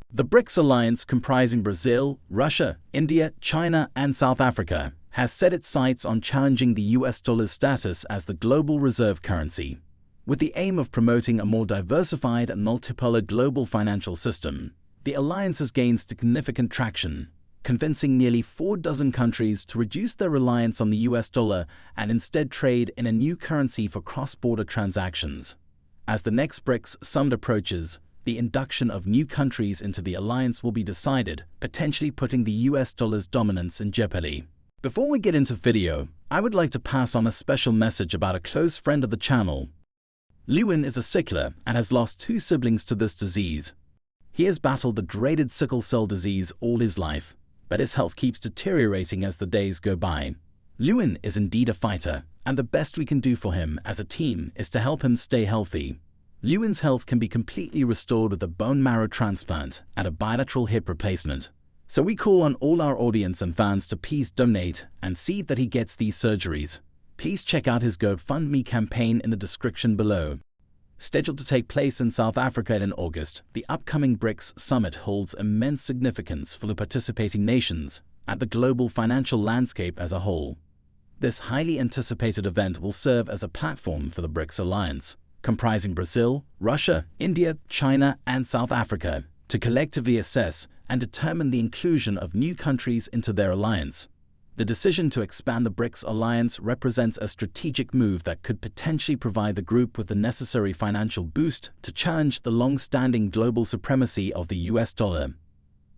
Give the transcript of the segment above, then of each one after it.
The BRICS alliance, comprising Brazil, Russia, India, China, and South Africa, has set its sights on challenging the US dollar's status as the global reserve currency, with the aim of promoting a more diversified and multipolar global financial system. The alliance has gained significant traction, convincing nearly 40 countries to reduce their reliance on the US dollar and instead trade in a new currency for cross-border transactions. As the next BRICS summit approaches, the induction of new countries into the alliance will be decided, potentially putting the US dollar's dominance in jeopardy. Before we get into the video, I would like to pass on a special message about a close friend of the channel. Lewin is a sickler and has lost 2 siblings to this disease. He has battled the dreaded sickle cell disease all his life, but his health keeps deteriorating as the days go by. Lewin is indeed a fighter, and the best we can do for him as a team is to help him stay healthy. Lewin's health can be completely restored with a bone marrow transplant and a bilateral hip replacement. So we call on all our audience and fans to please donate and see that he gets these surgeries. Please check out his GoFundMe campaign in the description below. Scheduled to take place in South Africa in August, the upcoming BRICS summit holds immense significance for the participating nations and the global financial landscape as a whole. This highly anticipated event will serve as a platform for the BRICS alliance, comprising Brazil, Russia, India, China, and South Africa, to collectively assess and determine the inclusion of new countries into their alliance. The decision to expand the BRICS alliance represents a strategic move that could potentially provide the group with the necessary financial boost to challenge the long-standing global supremacy of the US dollar.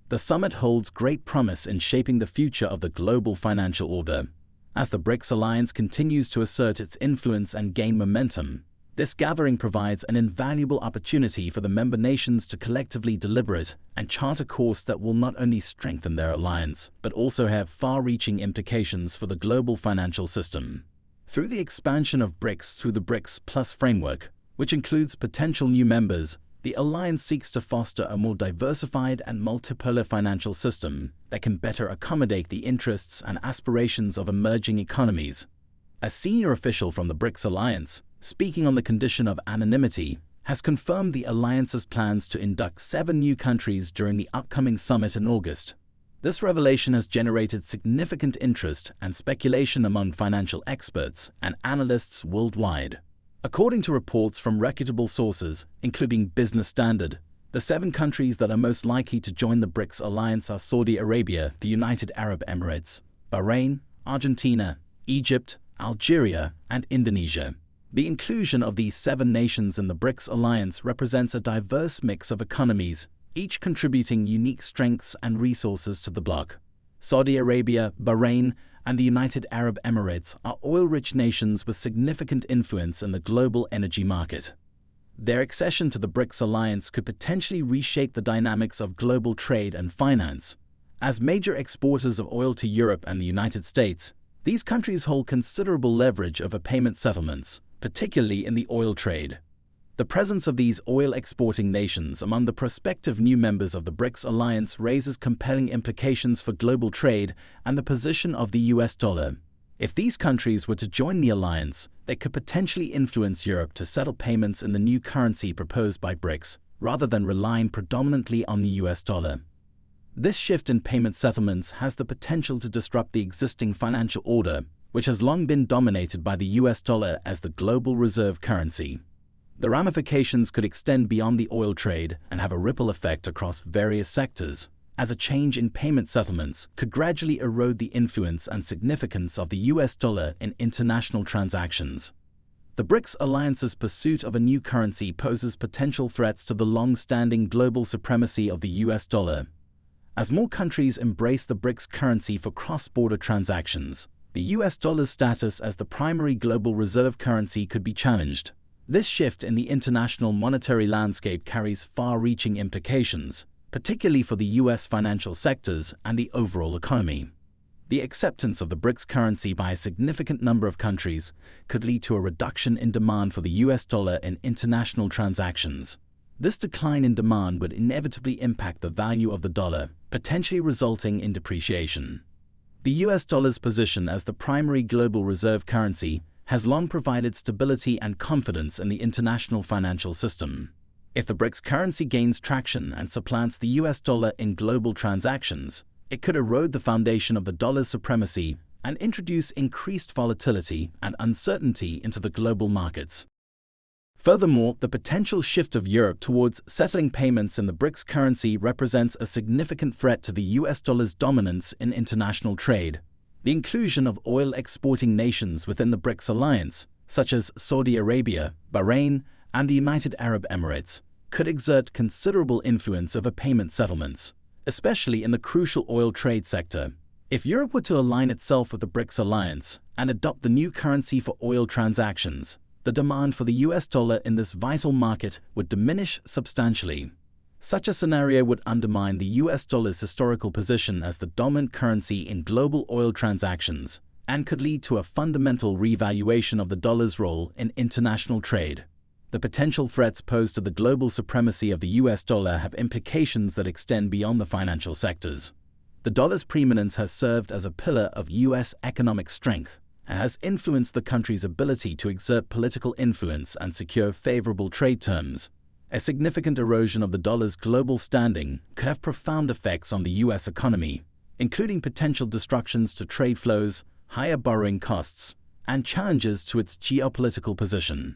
The summit holds great promise in shaping the future of the global financial order. As the BRICS alliance continues to assert its influence and gain momentum, this gathering provides an invaluable opportunity for the member nations to collectively deliberate and chart a course that will not only strengthen their alliance, but also have far-reaching implications for the global financial system. Through the expansion of BRICS through the BRICS Plus framework, which includes potential new members, the alliance seeks to foster a more diversified and multipolar financial system that can better accommodate the interests and aspirations of emerging economies. A senior official from the BRICS alliance, speaking on the condition of anonymity, has confirmed the alliance's plans to induct 7 new countries during the upcoming summit in August. This revelation has generated significant interest and speculation among financial experts and analysts worldwide. According to reports from reputable sources, including Business Standard, the 7 countries that are most likely to join the BRICS alliance are Saudi Arabia, the United Arab Emirates, Bahrain, Argentina, Egypt, Algeria, and Indonesia. The inclusion of these 7 nations in the BRICS alliance represents a diverse mix of economies, each contributing unique strengths and resources to the bloc. Saudi Arabia, Bahrain, and the United Arab Emirates are oil-rich nations with significant influence in the global energy market. Their accession to the BRICS alliance could potentially reshape the dynamics of global trade and finance. As major exporters of oil to Europe and the United States, these countries hold considerable leverage over payment settlements, particularly in the oil trade. The presence of these oil-exporting nations among the prospective new members of the BRICS alliance raises compelling implications for global trade and the position of the US dollar. If these countries were to join the alliance, they could potentially influence Europe to settle payments in the new currency proposed by BRICS, rather than relying predominantly on the US dollar. This shift in payment settlements has the potential to disrupt the existing financial order, which has long been dominated by the US dollar as the global reserve currency. The ramifications could extend beyond the oil trade and have a ripple effect across various sectors, as a change in payment settlements could gradually erode the influence and significance of the US dollar in international transactions. The BRICS alliance's pursuit of a new currency poses potential threats to the long-standing global supremacy of the US dollar. As more countries embrace the BRICS currency for cross-border transactions, the US dollar's status as the primary global reserve currency could be challenged. This shift in the international monetary landscape carries far-reaching implications, particularly for the US financial sectors and the overall economy. The acceptance of the BRICS currency by a significant number of countries could lead to a reduction in demand for the US dollar in international transactions. This decline in demand would inevitably impact the value of the dollar, potentially resulting in depreciation. The US dollar's position as the primary global reserve currency has long provided stability and confidence in the international financial system. If the BRICS currency gains traction and supplants the US dollar in global transactions, it could erode the foundation of the dollar's supremacy and introduce increased volatility and uncertainty into the global markets. Furthermore, the potential shift of Europe towards settling payments in the BRICS currency represents a significant threat to the US dollar's dominance in international trade. The inclusion of oil-exporting nations within the BRICS alliance, such as Saudi Arabia, Bahrain, and the United Arab Emirates, could exert considerable influence over payment settlements, especially in the crucial oil trade sector. If Europe were to align itself with the BRICS alliance and adopt the new currency for oil transactions, the demand for the US dollar in this vital market would diminish substantially. Such a scenario would undermine the US dollar's historical position as the dominant currency in global oil transactions and could lead to a fundamental revaluation of the dollar's role in international trade. The potential threats posed to the global supremacy of the US dollar have implications that extend beyond the financial sectors. The dollar's preeminence has served as a pillar of US economic strength and has influenced the country's ability to exert political influence and secure favorable trade terms. A significant erosion of the dollar's global standing could have profound effects on the US economy, including potential disruptions to trade flows, higher borrowing costs, and challenges to its geopolitical position.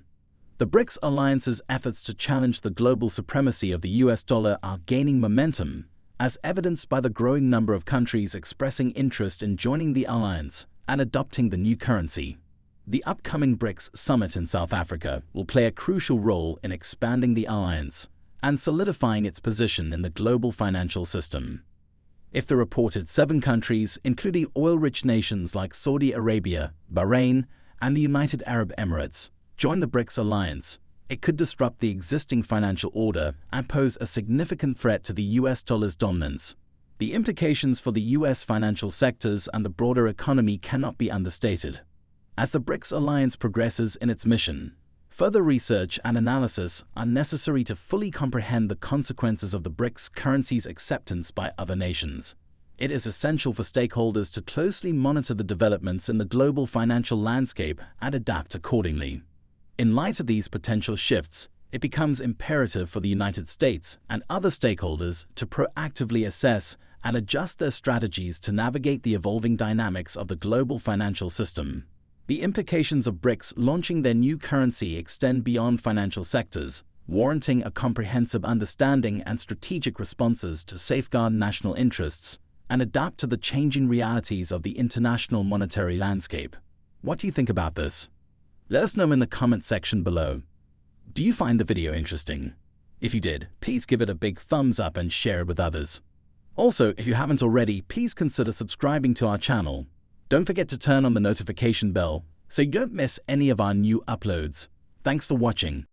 The BRICS alliance's efforts to challenge the global supremacy of the US dollar are gaining momentum, as evidenced by the growing number of countries expressing interest in joining the alliance and adopting the new currency. The upcoming BRICS summit in South Africa will play a crucial role in expanding the alliance and solidifying its position in the global financial system. If the reported 7 countries, including oil-rich nations like Saudi Arabia, Bahrain, and the United Arab Emirates, join the BRICS alliance, it could disrupt the existing financial order and pose a significant threat to the US dollar's dominance. The implications for the US financial sectors and the broader economy cannot be understated. As the BRICS alliance progresses in its mission, further research and analysis are necessary to fully comprehend the consequences of the BRICS currency's acceptance by other nations. It is essential for stakeholders to closely monitor the developments in the global financial landscape and adapt accordingly. In light of these potential shifts, it becomes imperative for the United States and other stakeholders to proactively assess and adjust their strategies to navigate the evolving dynamics of the global financial system. The implications of BRICS launching their new currency extend beyond financial sectors, warranting a comprehensive understanding and strategic responses to safeguard national interests and adapt to the changing realities of the international monetary landscape. What do you think about this? Let us know in the comment section below. Do you find the video interesting? If you did, please give it a big thumbs up and share it with others. Also, if you haven't already, please consider subscribing to our channel. Don't forget to turn on the notification bell so you don't miss any of our new uploads. Thanks for watching.